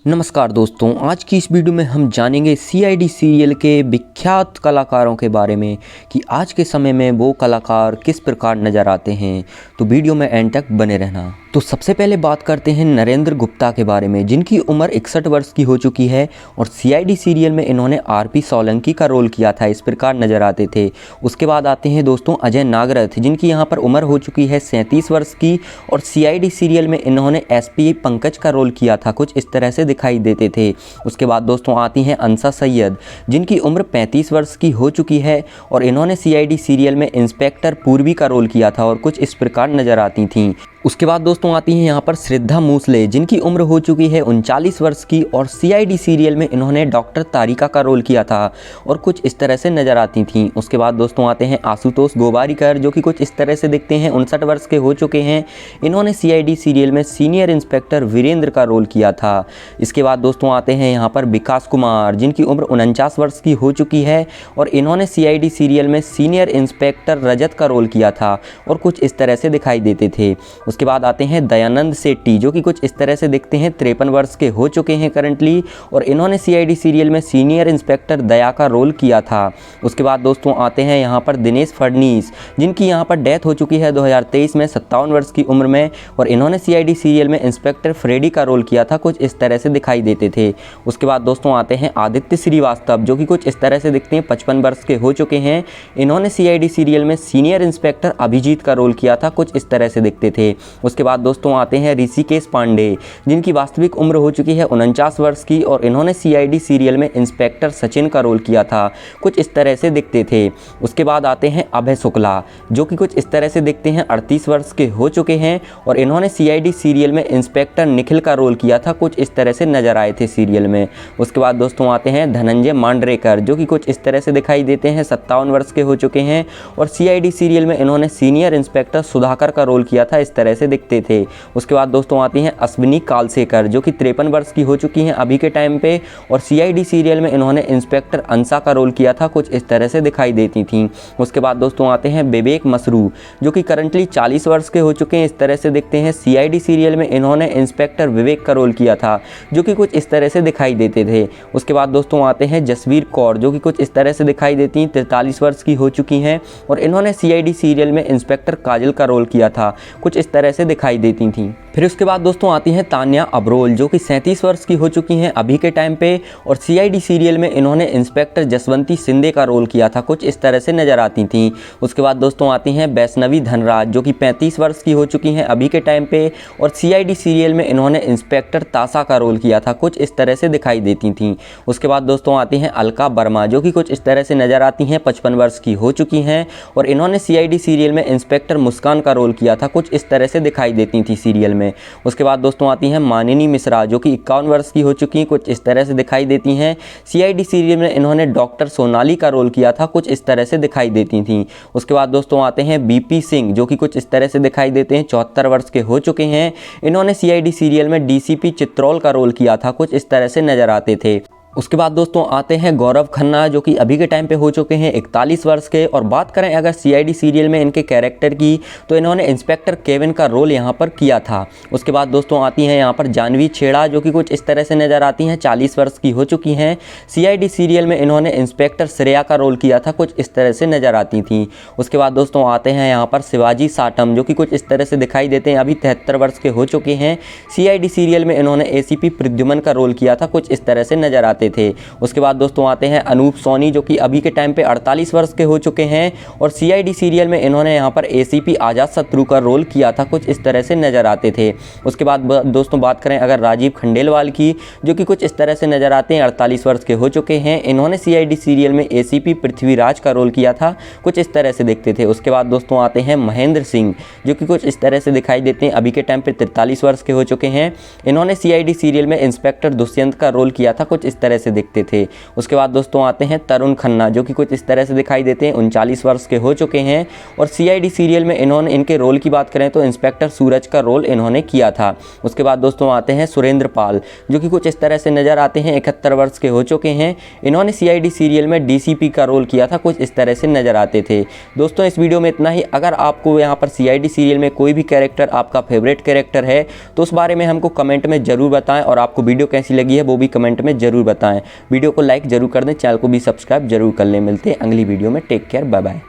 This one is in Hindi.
नमस्कार दोस्तों, आज की इस वीडियो में हम जानेंगे सीआईडी सीरियल के विख्यात कलाकारों के बारे में कि आज के समय में वो कलाकार किस प्रकार नज़र आते हैं। तो वीडियो में एंड तक बने रहना। तो सबसे पहले बात करते हैं नरेंद्र गुप्ता के बारे में, जिनकी उम्र 61 वर्ष की हो चुकी है और सीआईडी सीरियल में इन्होंने आरपी सोलंकी का रोल किया था, इस प्रकार नज़र आते थे। उसके बाद आते हैं दोस्तों अजय नागरथ, जिनकी यहाँ पर उम्र हो चुकी है 37 वर्ष की और सीआईडी सीरियल में इन्होंने एसपी पंकज का रोल किया था, कुछ इस तरह से दिखाई देते थे। उसके बाद दोस्तों आती हैं अंसा सैयद, जिनकी उम्र 35 वर्ष की हो चुकी है और इन्होंने सीआईडी सीरियल में इंस्पेक्टर पूर्वी का रोल किया था और कुछ इस प्रकार नज़र आती थीं। उसके बाद दोस्तों आती हैं यहाँ पर श्रद्धा मूसले, जिनकी उम्र हो चुकी है 39 वर्ष की और सीआईडी सीरियल में इन्होंने डॉक्टर तारिका का रोल किया था और कुछ इस तरह से नज़र आती थीं। उसके बाद दोस्तों आते हैं आशुतोष गोवारिकर, जो कि कुछ इस तरह से दिखते हैं, 59 वर्ष के हो चुके हैं। इन्होंने सीआईडी सीरियल में सीनियर इंस्पेक्टर वीरेंद्र का रोल किया था। इसके बाद दोस्तों आते हैं यहाँ पर विकास कुमार, जिनकी उम्र 49 वर्ष की हो चुकी है और इन्होंने सीआईडी सीरियल में सीनियर इंस्पेक्टर रजत का रोल किया था और कुछ इस तरह से दिखाई देते थे। उसके बाद आते हैं दयानंद सेट्टी, जो कि कुछ इस तरह से दिखते हैं, 53 वर्ष के हो चुके हैं करंटली और इन्होंने सीआईडी सीरियल में सीनियर इंस्पेक्टर दया का रोल किया था। उसके बाद दोस्तों आते हैं यहाँ पर दिनेश फडनीस, जिनकी यहाँ पर डेथ हो चुकी है 2023 में 57 वर्ष की उम्र में और इन्होंने सीआईडी सीरियल में इंस्पेक्टर फ्रेडी का रोल किया था, कुछ इस तरह से दिखाई देते थे। उसके बाद दोस्तों आते हैं आदित्य श्रीवास्तव, जो कि कुछ इस तरह से दिखते हैं, 55 वर्ष के हो चुके हैं। इन्होंने सीआईडी सीरियल में सीनियर इंस्पेक्टर अभिजीत का रोल किया था, कुछ इस तरह से दिखते थे। उसके बाद दोस्तों आते हैं ऋषिकेश पांडे, जिनकी वास्तविक उम्र हो चुकी है 49 वर्ष की और इन्होंने सीआईडी सीरियल में इंस्पेक्टर सचिन का रोल किया था, कुछ इस तरह से दिखते थे। उसके बाद आते हैं अभय शुक्ला, जो कि कुछ इस तरह से दिखते हैं, 38 वर्ष के हो चुके हैं और इन्होंने सीआईडी सीरियल में इंस्पेक्टर निखिल का रोल किया था, कुछ इस तरह से नजर आए थे सीरियल में। उसके बाद दोस्तों आते हैं धनंजय मांडरेकर, जो कि कुछ इस तरह से दिखाई देते हैं, 57 वर्ष के हो चुके हैं और सीआईडी सीरियल में इन्होंने सीनियर इंस्पेक्टर सुधाकर का रोल किया था, इस तरह से दिखते थे। उसके बाद दोस्तों आती हैं अश्विनी कालसेकर, जो कि 53 वर्ष की हो चुकी हैं अभी के टाइम पे और सीआईडी सीरियल में इन्होंने इंस्पेक्टर अंसा का रोल किया था, कुछ इस तरह से दिखाई देती थीं। उसके बाद दोस्तों आते हैं विवेक मसरू, जो कि करंटली 40 वर्ष के हो चुके हैं, इस तरह से दिखते हैं। सीआईडी सीरियल में इन्होंने इंस्पेक्टर विवेक का रोल किया था, जो कि कुछ इस तरह से दिखाई देते थे। उसके बाद दोस्तों आते हैं जसवीर कौर, जो कि कुछ इस तरह से दिखाई देती हैं, 43 वर्ष की हो चुकी हैं और इन्होंने सीआईडी सीरियल में इंस्पेक्टर काजल का रोल किया था, कुछ इस तरह से दिखाई देती थीं। फिर उसके बाद दोस्तों आती हैं तान्या अब्रोल, जो कि 37 वर्ष की हो चुकी हैं अभी के टाइम पे और सीआईडी सीरियल में इन्होंने इंस्पेक्टर जसवंती सिंधे का रोल किया था, कुछ इस तरह से नजर आती थीं। उसके बाद दोस्तों आती हैं वैष्णवी धनराज, जो कि 35 वर्ष की हो चुकी हैं अभी के टाइम पे और सीआईडी सीरियल में इन्होंने इंस्पेक्टर तासा का रोल किया था, कुछ इस तरह से दिखाई देती थीं। उसके बाद दोस्तों आती हैं अलका वर्मा, जो कि कुछ इस तरह से नजर आती हैं, 55 वर्ष की हो चुकी हैं और इन्होंने सीआईडी सीरियल में इंस्पेक्टर मुस्कान का रोल किया था, कुछ इस तरह से दिखाई देती थी सीरियल में। उसके बाद दोस्तों आती हैं मानिनी मिश्रा, जो कि 51 वर्ष की हो चुकी हैं, कुछ इस तरह से दिखाई देती हैं। सीआईडी सीरियल में इन्होंने डॉक्टर सोनाली का रोल किया था, कुछ इस तरह से दिखाई देती थीं। उसके बाद दोस्तों आते हैं बीपी सिंह, जो कि कुछ इस तरह से दिखाई देते हैं, 74 वर्ष के हो चुके हैं। इन्होंने सीआईडी सीरियल में डीसीपी चित्रोल का रोल किया था, कुछ इस तरह से नजर आते थे। उसके बाद दोस्तों आते हैं गौरव खन्ना, जो कि अभी के टाइम पे हो चुके हैं 41 वर्ष के और बात करें अगर सीआईडी सीरियल में इनके कैरेक्टर की तो इन्होंने इंस्पेक्टर केविन का रोल यहाँ पर किया था। उसके बाद दोस्तों आती हैं यहाँ पर जानवी छेड़ा, जो कि कुछ इस तरह से नज़र आती हैं, 40 वर्ष की हो चुकी हैं। सीआईडी सीरियल में इन्होंने इंस्पेक्टर श्रेया का रोल किया था, कुछ इस तरह से नज़र आती थीं। उसके बाद दोस्तों आते हैं यहाँ पर शिवाजी साटम, जो कि कुछ इस तरह से दिखाई देते हैं, अभी 73 वर्ष के हो चुके हैं। सीआईडी सीरियल में इन्होंने एसीपी प्रद्युमन का रोल किया था, कुछ इस तरह से नजर आते थे। उसके बाद दोस्तों आते हैं अनूप सोनी, जो कि अभी के टाइम पे 48 वर्ष के हो चुके हैं और सीआईडी सीरियल में इन्होंने यहाँ पर एसीपी आजाद शत्रु का रोल किया था, कुछ इस तरह से नजर आते थे। उसके बाद दोस्तों बात करें अगर राजीव खंडेलवाल की, जो कि कुछ इस तरह से नजर आते हैं, 48 वर्ष के हो चुके हैं। इन्होंने सीआईडी सीरियल में एसीपी पृथ्वीराज का रोल किया था, कुछ इस तरह से दिखते थे। उसके बाद दोस्तों आते हैं महेंद्र सिंह, जो कि कुछ इस तरह से दिखाई देते हैं, अभी के टाइम पे 43 वर्ष के हो चुके हैं। इन्होंने सीआईडी सीरियल में इंस्पेक्टर दुष्यंत का रोल किया था, कुछ इस तरह तरह से दिखते थे। उसके बाद दोस्तों आते हैं तरुण खन्ना, जो कि कुछ इस तरह से दिखाई देते हैं। 39 वर्ष के हो चुके हैं और CID सीरियल में इन्होंने, इनके रोल की बात करें तो इंस्पेक्टर सूरज का रोल इन्होंने किया था। उसके बाद दोस्तों आते हैं सुरेंद्र पाल, जो कि कुछ इस तरह से नज़र आते हैं। 71 वर्ष के हो चुके हैं। इन्होंने CID सीरियल में DCP का रोल किया था, कुछ इस तरह से नज़र आते थे। दोस्तों इस वीडियो में इतना ही। अगर आपको यहाँ पर CID सीरियल में कोई भी कैरेक्टर आपका फेवरेट कैरेक्टर है तो उस बारे में हमको कमेंट में ज़रूर बताएं, और आपको वीडियो कैसी लगी है वो भी कमेंट में ज़रूर बताएं। वीडियो को लाइक ज़रूर कर दें, चैनल को भी सब्सक्राइब जरूर कर लें। मिलते हैं अगली वीडियो में। Take care, bye bye.